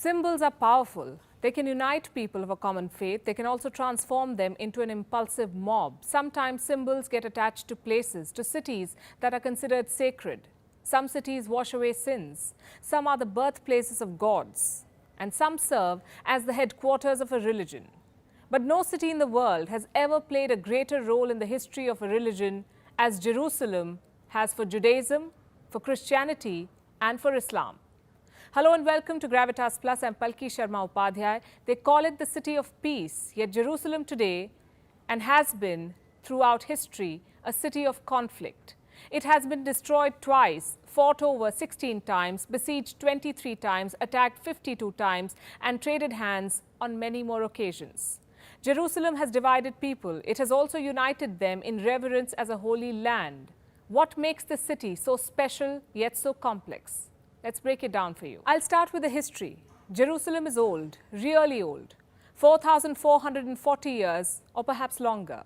Symbols are powerful. They can unite people of a common faith. They can also transform them into an impulsive mob. Sometimes symbols get attached to places, to cities that are considered sacred. Some cities wash away sins. Some are the birthplaces of gods. And some serve as the headquarters of a religion. But no city in the world has ever played a greater role in the history of a religion as Jerusalem has for Judaism, for Christianity, and for Islam. Hello and welcome to Gravitas Plus. I'm Palki Sharma Upadhyay. They call it the city of peace, yet Jerusalem today and has been throughout history a city of conflict. It has been destroyed twice, fought over 16 times, besieged 23 times, attacked 52 times, and traded hands on many more occasions. Jerusalem has divided people. It has also united them in reverence as a holy land. What makes this city so special yet so complex? Let's break it down for you. I'll start with the history. Jerusalem is old, really old, 4,440 years or perhaps longer.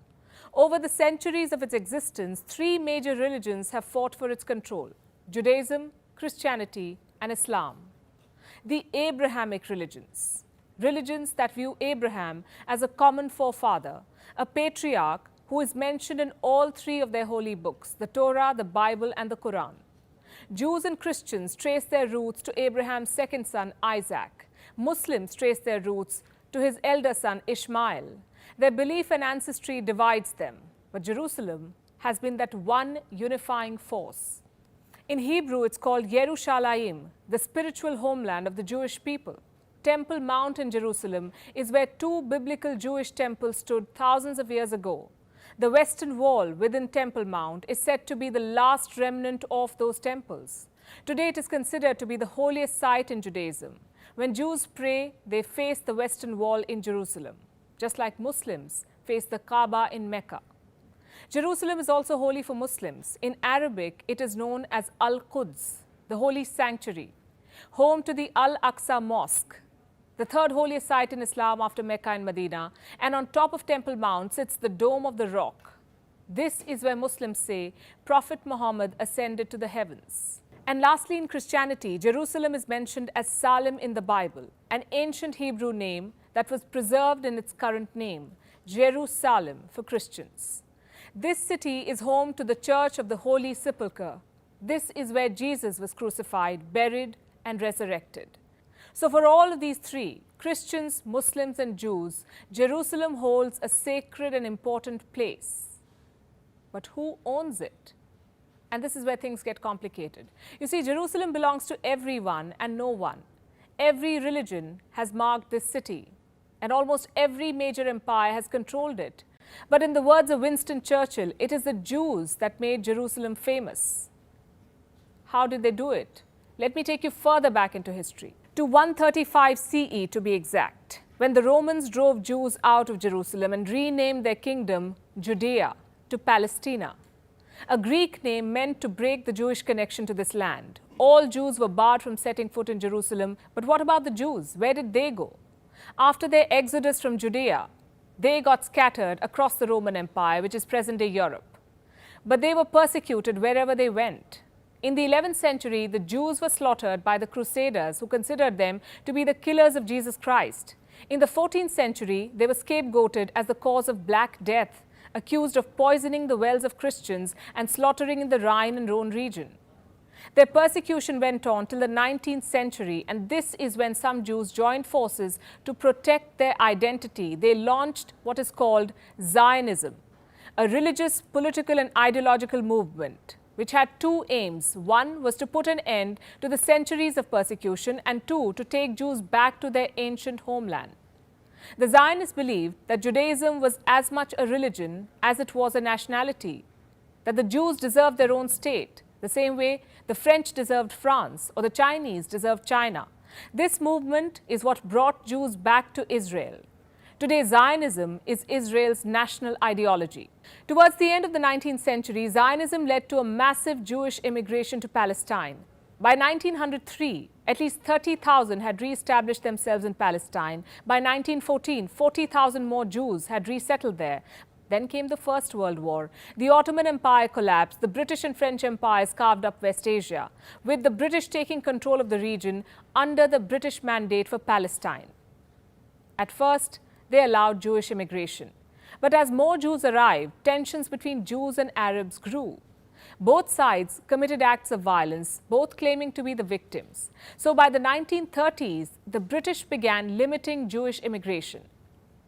Over the centuries of its existence, three major religions have fought for its control: Judaism, Christianity, and Islam. The Abrahamic religions, religions that view Abraham as a common forefather, a patriarch who is mentioned in all three of their holy books, the Torah, the Bible, and the Quran. Jews and Christians trace their roots to Abraham's second son, Isaac. Muslims trace their roots to his elder son, Ishmael. Their belief and ancestry divides them, but Jerusalem has been that one unifying force. In Hebrew, it's called Yerushalayim, the spiritual homeland of the Jewish people. Temple Mount in Jerusalem is where two biblical Jewish temples stood thousands of years ago. The western wall within Temple Mount is said to be the last remnant of those temples. Today, it is considered to be the holiest site in Judaism. When Jews pray, they face the western wall in Jerusalem, just like Muslims face the Kaaba in Mecca. Jerusalem is also holy for Muslims. In Arabic, it is known as Al-Quds, the holy sanctuary, home to the Al-Aqsa Mosque, the third holiest site in Islam after Mecca and Medina, and on top of Temple Mount sits the Dome of the Rock. This is where Muslims say Prophet Muhammad ascended to the heavens. And lastly, in Christianity, Jerusalem is mentioned as Salem in the Bible, an ancient Hebrew name that was preserved in its current name, Jerusalem for Christians. This city is home to the Church of the Holy Sepulchre. This is where Jesus was crucified, buried, and resurrected. So for all of these three, Christians, Muslims, and Jews, Jerusalem holds a sacred and important place. But who owns it? And this is where things get complicated. You see, Jerusalem belongs to everyone and no one. Every religion has marked this city, and almost every major empire has controlled it. But in the words of Winston Churchill, it is the Jews that made Jerusalem famous. How did they do it? Let me take you further back into history, to 135 CE to be exact, when the Romans drove Jews out of Jerusalem and renamed their kingdom Judea to Palestina. A Greek name meant to break the Jewish connection to this land. All Jews were barred from setting foot in Jerusalem. But what about the Jews? Where did they go? After their exodus from Judea, they got scattered across the Roman Empire, which is present-day Europe. But they were persecuted wherever they went. In the 11th century, the Jews were slaughtered by the Crusaders, who considered them to be the killers of Jesus Christ. In the 14th century, they were scapegoated as the cause of Black Death, accused of poisoning the wells of Christians and slaughtering in the Rhine and Rhone region. Their persecution went on till the 19th century, and this is when some Jews joined forces to protect their identity. They launched what is called Zionism, a religious, political, and ideological movement which had two aims. One was to put an end to the centuries of persecution, and two, to take Jews back to their ancient homeland. The Zionists believed that Judaism was as much a religion as it was a nationality, that the Jews deserved their own state, the same way the French deserved France or the Chinese deserved China. This movement is what brought Jews back to Israel. Today, Zionism is Israel's national ideology. Towards the end of the 19th century, Zionism led to a massive Jewish immigration to Palestine. By 1903, at least 30,000 had re-established themselves in Palestine. By 1914, 40,000 more Jews had resettled there. Then came the First World War. The Ottoman Empire collapsed. The British and French empires carved up West Asia, with the British taking control of the region under the British Mandate for Palestine. At first, they allowed Jewish immigration. But as more Jews arrived, tensions between Jews and Arabs grew. Both sides committed acts of violence, both claiming to be the victims. So by the 1930s, the British began limiting Jewish immigration.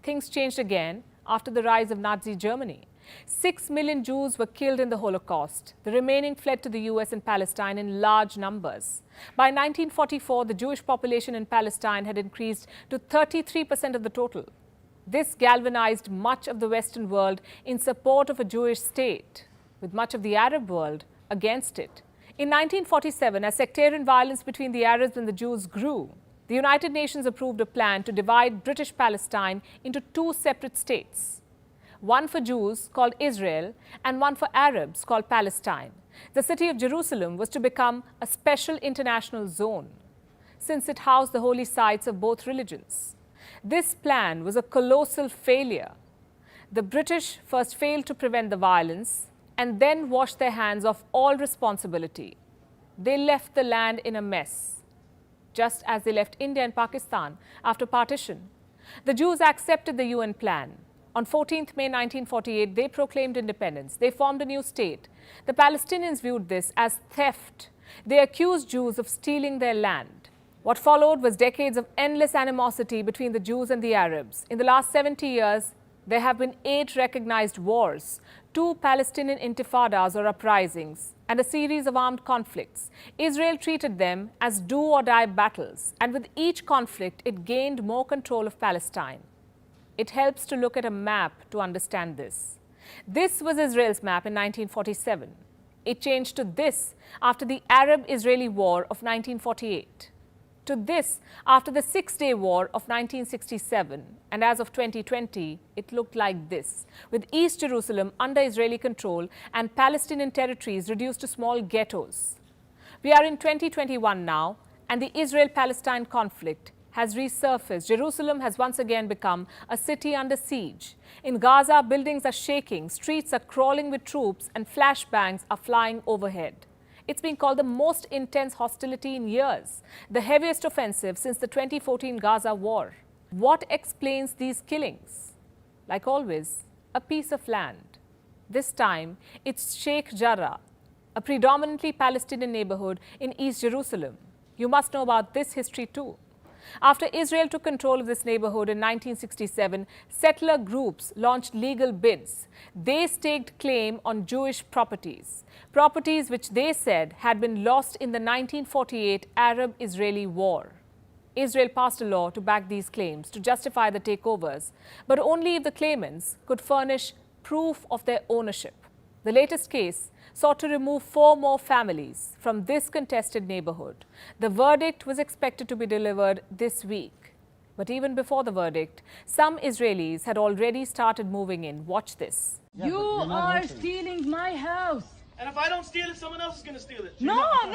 Things changed again after the rise of Nazi Germany. 6 million Jews were killed in the Holocaust. The remaining fled to the US and Palestine in large numbers. By 1944, the Jewish population in Palestine had increased to 33% of the total. This galvanized much of the Western world in support of a Jewish state, with much of the Arab world against it. In 1947, as sectarian violence between the Arabs and the Jews grew, the United Nations approved a plan to divide British Palestine into two separate states. One for Jews, called Israel, and one for Arabs, called Palestine. The city of Jerusalem was to become a special international zone, since it housed the holy sites of both religions. This plan was a colossal failure. The British first failed to prevent the violence and then washed their hands of all responsibility. They left the land in a mess, just as they left India and Pakistan after partition. The Jews accepted the UN plan. On 14th May 1948, they proclaimed independence. They formed a new state. The Palestinians viewed this as theft. They accused Jews of stealing their land. What followed was decades of endless animosity between the Jews and the Arabs. In the last 70 years, there have been 8 recognized wars, 2 Palestinian intifadas or uprisings, and a series of armed conflicts. Israel treated them as do-or-die battles, and with each conflict, it gained more control of Palestine. It helps to look at a map to understand this. This was Israel's map in 1947. It changed to this after the Arab-Israeli War of 1948. To this after the Six-Day War of 1967, and as of 2020, it looked like this, with East Jerusalem under Israeli control and Palestinian territories reduced to small ghettos. We are in 2021 now, and the Israel-Palestine conflict has resurfaced. Jerusalem has once again become a city under siege. In Gaza, buildings are shaking, streets are crawling with troops, and flashbangs are flying overhead. It's been called the most intense hostility in years, the heaviest offensive since the 2014 Gaza war. What explains these killings? Like always, a piece of land. This time, it's Sheikh Jarrah, a predominantly Palestinian neighborhood in East Jerusalem. You must know about this history too. After Israel took control of this neighborhood in 1967, settler groups launched legal bids. They staked claim on Jewish properties which they said had been lost in the 1948 Arab-Israeli War. Israel passed a law to back these claims to justify the takeovers, but only if the claimants could furnish proof of their ownership. The latest case sought to remove 4 more families from this contested neighborhood. The verdict was expected to be delivered this week. But even before the verdict, some Israelis had already started moving in. Watch this. Yeah, you are stealing my house. And if I don't steal it, someone else is going to steal it. No one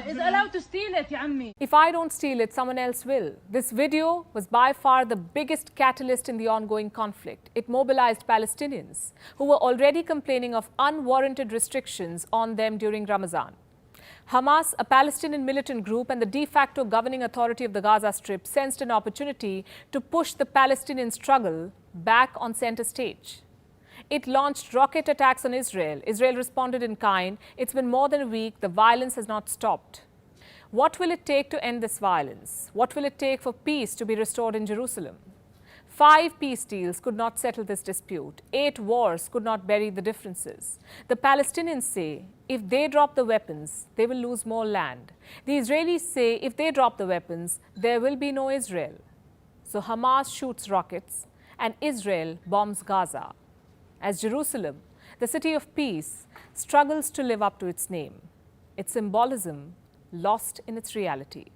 is allowed to steal it, ya ammi. If I don't steal it, someone else will. This video was by far the biggest catalyst in the ongoing conflict. It mobilized Palestinians who were already complaining of unwarranted restrictions on them during Ramadan. Hamas, a Palestinian militant group and the de facto governing authority of the Gaza Strip, sensed an opportunity to push the Palestinian struggle back on center stage. It launched rocket attacks on Israel. Israel responded in kind. It's been more than a week. The violence has not stopped. What will it take to end this violence? What will it take for peace to be restored in Jerusalem? 5 peace deals could not settle this dispute. 8 wars could not bury the differences. The Palestinians say if they drop the weapons, they will lose more land. The Israelis say if they drop the weapons, there will be no Israel. So Hamas shoots rockets and Israel bombs Gaza, as Jerusalem, the city of peace, struggles to live up to its name, its symbolism lost in its reality.